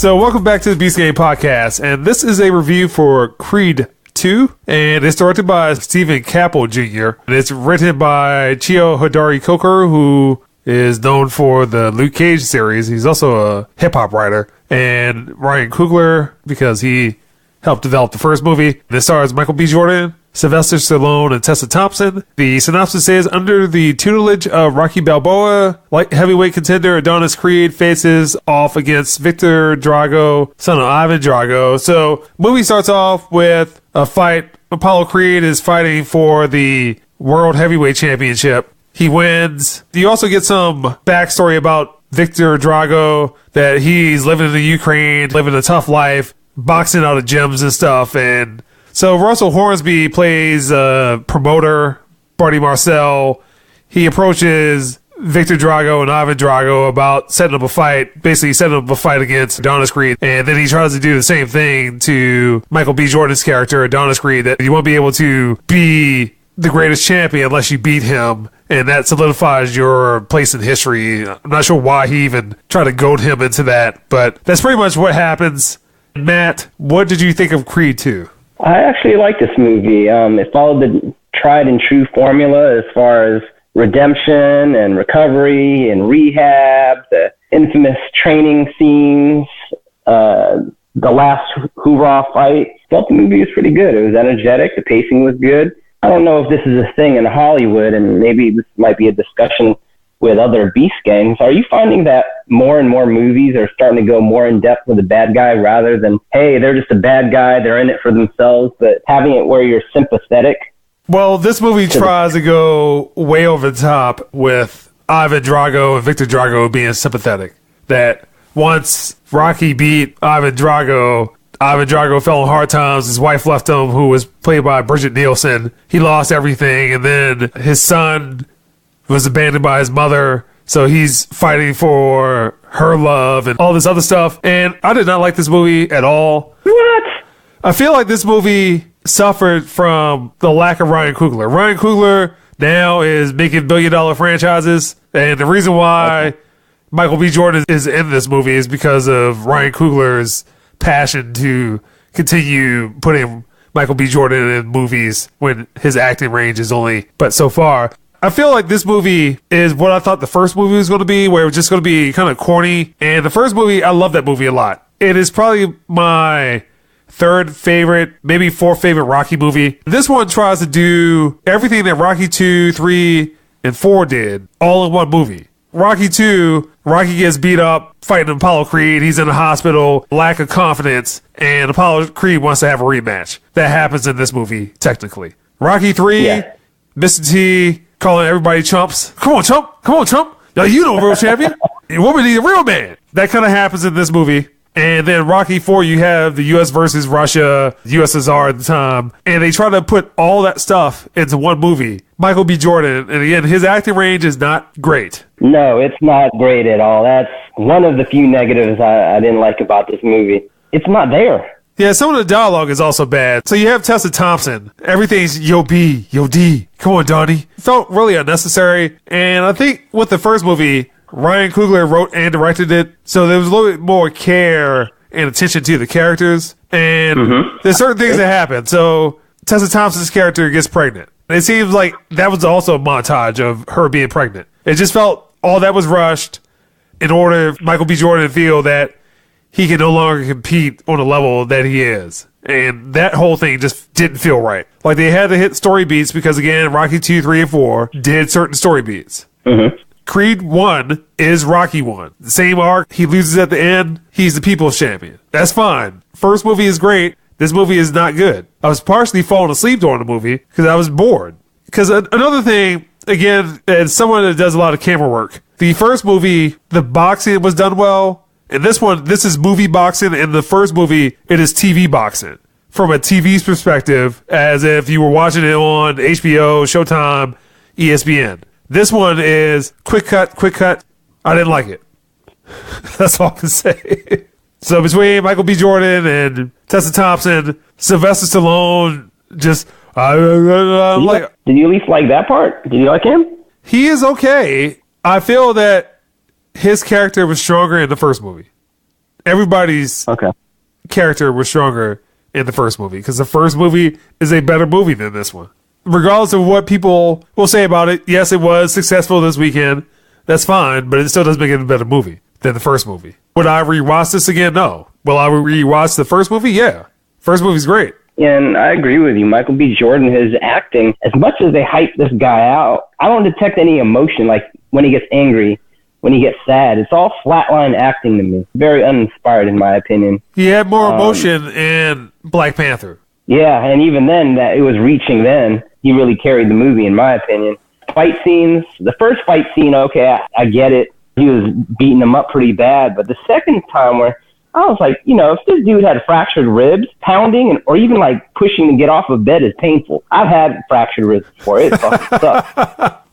So welcome back to the Beast Game Podcast, and this is a review for Creed 2, and it's directed by Stephen Caple Jr., and it's written by Chio Hodari Coker, who is known for the Luke Cage series. He's also a hip-hop writer, and Ryan Coogler, because he helped develop the first movie. This stars Michael B. Jordan, Sylvester Stallone, and Tessa Thompson. The synopsis says, under the tutelage of Rocky Balboa, light heavyweight contender Adonis Creed faces off against Victor Drago, son of Ivan Drago. So, movie starts off with a fight. Apollo Creed is fighting for the World Heavyweight Championship. He wins. You also get some backstory about Victor Drago, that he's living in the Ukraine, living a tough life, boxing out of gyms and stuff, and so Russell Hornsby plays promoter Barty Marcel. He approaches Victor Drago and Ivan Drago about setting up a fight, basically setting up a fight against Adonis Creed, and then he tries to do the same thing to Michael B. Jordan's character, Adonis Creed, that you won't be able to be the greatest champion unless you beat him, and that solidifies your place in history. I'm not sure why he even tried to goad him into that, but that's pretty much what happens. Matt, what did you think of Creed 2? I actually like this movie. It followed the tried and true formula as far as redemption and recovery and rehab, the infamous training scenes, the last hoorah fight. I felt the movie was pretty good. It was energetic. The pacing was good. I don't know if this is a thing in Hollywood, and maybe this might be a discussion with other Beast games. Are you finding that more and more movies are starting to go more in depth with the bad guy rather than, hey, they're just a bad guy, they're in it for themselves, but having it where you're sympathetic? Well, this movie tries to go way over the top with Ivan Drago and Victor Drago being sympathetic. That once Rocky beat Ivan Drago fell in hard times. His wife left him, who was played by Bridget Nielsen. He lost everything, and then his son was abandoned by his mother, so he's fighting for her love and all this other stuff. And I did not like this movie at all. What? I feel like this movie suffered from the lack of Ryan Coogler. Ryan Coogler now is making billion-dollar franchises, and the reason why Michael B. Jordan is in this movie is because of Ryan Coogler's passion to continue putting Michael B. Jordan in movies when his acting range is only but so far. I feel like this movie is what I thought the first movie was going to be, where it was just going to be kind of corny. And the first movie, I love that movie a lot. It is probably my third favorite, maybe fourth favorite Rocky movie. This one tries to do everything that Rocky 2, 3, and 4 did, all in one movie. Rocky 2, Rocky gets beat up fighting Apollo Creed. He's in the hospital, lack of confidence, and Apollo Creed wants to have a rematch. That happens in this movie, technically. Rocky 3, Mr. T calling everybody chumps. Come on, chump. Come on, chump. Now, you know, world champion. Woman need a real man. That kind of happens in this movie. And then Rocky 4, you have the U.S. versus Russia, USSR at the time. And they try to put all that stuff into one movie. Michael B. Jordan, and again, his acting range is not great. No, it's not great at all. That's one of the few negatives I didn't like about this movie. It's not there. Yeah, some of the dialogue is also bad. So you have Tessa Thompson. Everything's yo B, yo D. Come on, Donnie. Felt really unnecessary. And I think with the first movie, Ryan Coogler wrote and directed it. So there was a little bit more care and attention to the characters. And there's certain things that happen. So Tessa Thompson's character gets pregnant. It seems like that was also a montage of her being pregnant. It just felt all that was rushed in order for Michael B. Jordan to feel that he can no longer compete on the level that he is. And that whole thing just didn't feel right. Like, they had to hit story beats because, again, Rocky 2, 3, and 4 did certain story beats. Creed 1 is Rocky 1. The same arc. He loses at the end. He's the people's champion. That's fine. First movie is great. This movie is not good. I was partially falling asleep during the movie because I was bored. Because another thing, again, as someone that does a lot of camera work, the first movie, the boxing was done well. And this one, this is movie boxing. In the first movie, it is TV boxing. From a TV's perspective, as if you were watching it on HBO, Showtime, ESPN. This one is quick cut, quick cut. I didn't like it. That's all I can say. So between Michael B. Jordan and Tessa Thompson, Sylvester Stallone, just like. Did you at least like that part? Did you like him? He is okay. I feel that his character was stronger in the first movie. everybody's character was stronger in the first movie because the first movie is a better movie than this one. Regardless of what people will say about it, yes, it was successful this weekend. That's fine, but it still doesn't make it a better movie than the first movie. Would I rewatch this again? No. Will I rewatch the first movie? Yeah. First movie's great. And I agree with you. Michael B. Jordan, his acting, as much as they hype this guy out, I don't detect any emotion, like when he gets angry, when he gets sad. It's all flatline acting to me. Very uninspired, in my opinion. He had more emotion in Black Panther. Yeah, and even then, that it was reaching then. He really carried the movie, in my opinion. Fight scenes, the first fight scene, okay, I get it. He was beating him up pretty bad. But the second time where I was like, if this dude had fractured ribs, pounding or even like pushing to get off of bed is painful. I've had fractured ribs before. It fucking sucks.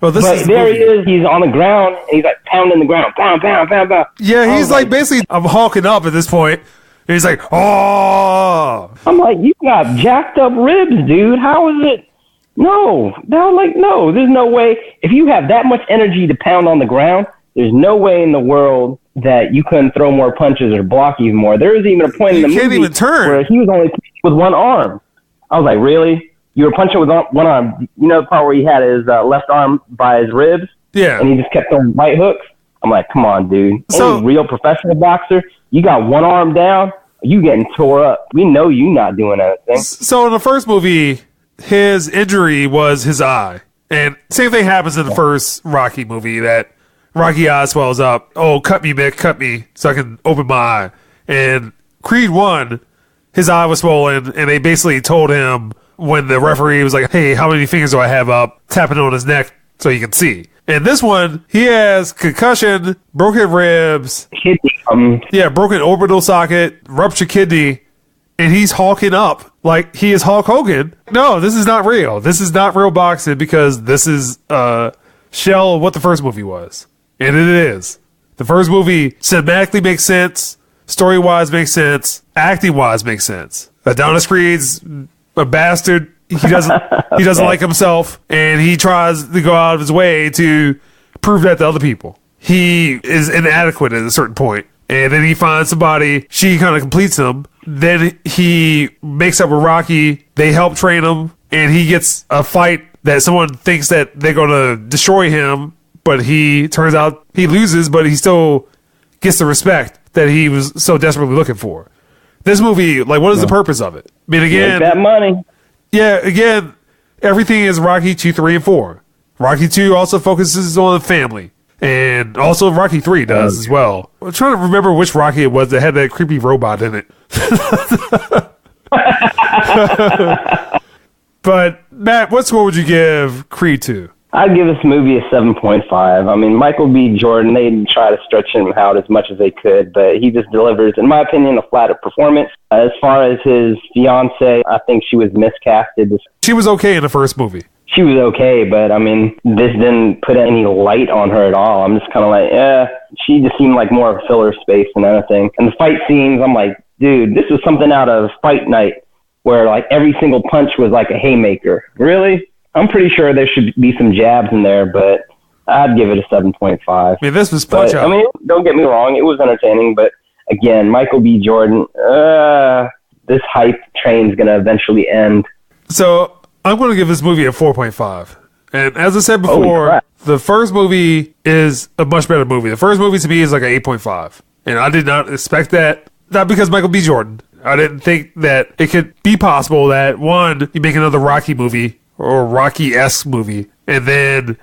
Well, but there he is. He's on the ground, and he's like pounding the ground. Pound, pound, pound, pound. Yeah, he's like basically, I'm hulking up at this point. And he's like, oh. I'm like, you got jacked up ribs, dude. How is it? No. They're like, no, there's no way. If you have that much energy to pound on the ground, there's no way in the world that you couldn't throw more punches or block even more. There was even a point in the movie even turn. Where he was only punching with one arm. I was like, really? You were punching with one arm? You know the part where he had his left arm by his ribs? Yeah. And he just kept throwing right hooks? I'm like, come on, dude. Any real professional boxer, you got one arm down, you getting tore up. We know you not doing anything. So in the first movie, his injury was his eye. And same thing happens in the first Rocky movie, that Rocky eye swells up. Oh, cut me, Mick, cut me so I can open my eye. And Creed 1, his eye was swollen, and they basically told him when the referee was like, hey, how many fingers do I have up? Tapping on his neck so you can see. And this one, he has concussion, broken ribs, broken orbital socket, ruptured kidney, and he's hulking up like he is Hulk Hogan. No, this is not real. This is not real boxing because this is a shell of what the first movie was. And it is. The first movie cinematically makes sense, story-wise makes sense, acting-wise makes sense. Adonis Creed's a bastard. He doesn't like himself, and he tries to go out of his way to prove that to other people. He is inadequate at a certain point, and then he finds somebody. She kind of completes him. Then he makes up with Rocky. They help train him, and he gets a fight that someone thinks that they're going to destroy him, but he turns out he loses, but he still gets the respect that he was so desperately looking for. This movie, like, what is the purpose of it? I mean, again, make that money. Yeah, again, everything is Rocky 2, 3, and 4. Rocky 2 also focuses on the family. And also Rocky 3 does as well. I'm trying to remember which Rocky it was that had that creepy robot in it. But, Matt, what score would you give Creed 2? I'd give this movie a 7.5. I mean, Michael B. Jordan, they try to stretch him out as much as they could, but he just delivers, in my opinion, a flatter performance. As far as his fiance, I think she was miscasted. She was okay in the first movie. She was okay, but, I mean, this didn't put any light on her at all. I'm just kind of like, she just seemed like more of a filler space than anything. And the fight scenes, I'm like, dude, this was something out of Fight Night, where, like, every single punch was like a haymaker. Really? I'm pretty sure there should be some jabs in there, but I'd give it a 7.5. I mean, this was punch out. I mean, don't get me wrong, it was entertaining, but again, Michael B. Jordan, this hype train's going to eventually end. So I'm going to give this movie a 4.5. And as I said before, the first movie is a much better movie. The first movie to me is like an 8.5. And I did not expect that. Not because Michael B. Jordan. I didn't think that it could be possible that, one, you make another Rocky movie, or Rocky-esque movie, and then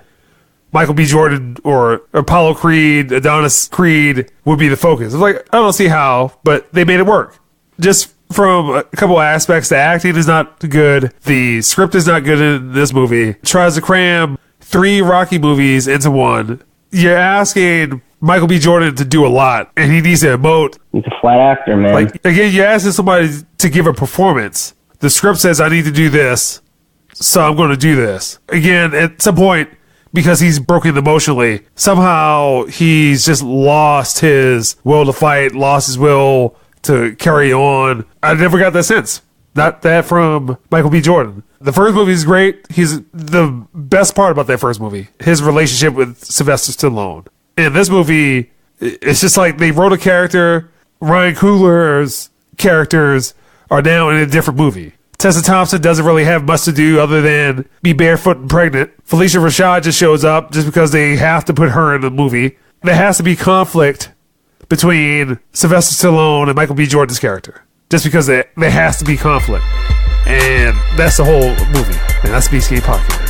Michael B. Jordan or Apollo Creed, Adonis Creed would be the focus. I was like, I don't see how, but they made it work. Just from a couple aspects, the acting is not good, the script is not good in this movie. It tries to cram 3 Rocky movies into one. You're asking Michael B. Jordan to do a lot, and he needs to emote. He's a flat actor, man. Like, again, you're asking somebody to give a performance. The script says, I need to do this, so I'm going to do this. Again, at some point, because he's broken emotionally, somehow he's just lost his will to fight, lost his will to carry on. I never got that sense. Not that from Michael B. Jordan. The first movie is great. He's the best part about that first movie, his relationship with Sylvester Stallone. In this movie, it's just like they wrote a character Ryan Coogler's characters are now in a different movie. Tessa Thompson doesn't really have much to do other than be barefoot and pregnant. Felicia Rashad just shows up just because they have to put her in the movie. There has to be conflict between Sylvester Stallone and Michael B. Jordan's character. Just because there has to be conflict. And that's the whole movie. And that's BCA Podcast.